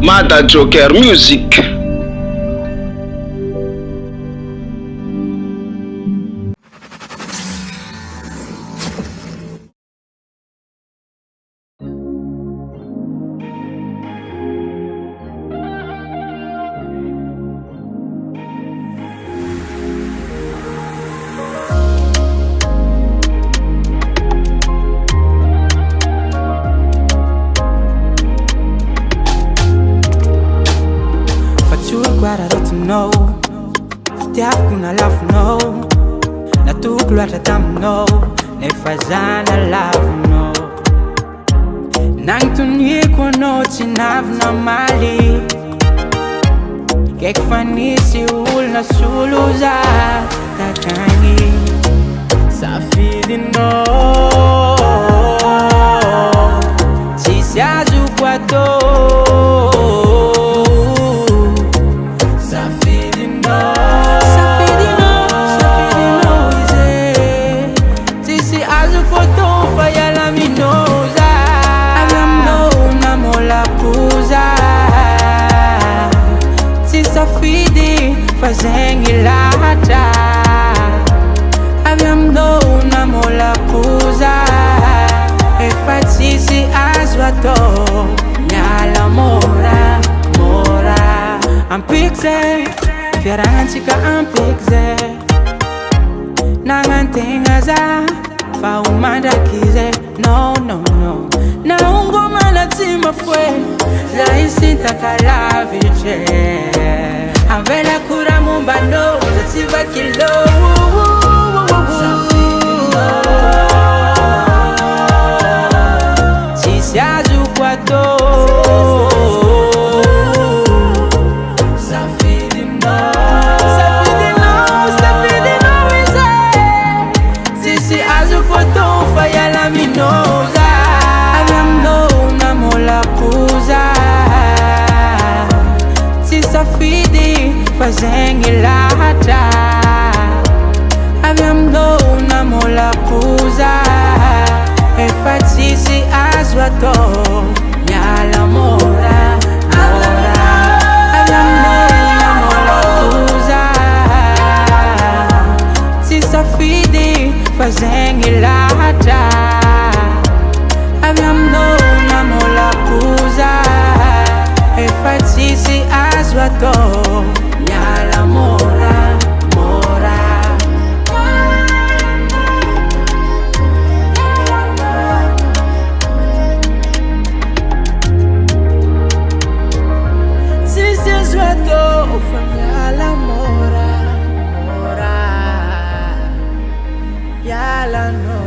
Mada Joker Music. What I don't know, fitiavako na lafinao, natoko loatra taminao, nefa zana lavinao. Nagnontoniako anao tsy navina maly, kaiky fa nisy olona solo za takagny. Safidinao tsisy azoko atao, fazeng ilahatra. Aviam-no namola puza, efa tsisy azo atao. Miala mora, mora. Ampiky zay, fiarahatsika ampiky zay. Nagnantegna za, fa omandraky zay. No, no, no. Naongomana tsy mafoe, za isintaka lavitry. Avela kura mumbano, zatsiva kilo. Tsisy azoko atao. Safidinao izay, tsisy azoko atao fa ialaminao za. Aviam-no namola puza, tsy safidy fazeng ilahatra. Aviam-no namola puza, efa tsisy azo atao. Miala mora, mora. Aviam-no namola puza, tsy safidy fazeng ilahatra. Aviam-no namola puza, efa tsisy azo atao. Miala mora, mora. Tsisy azo atao fa miala mora, mora. Miala no.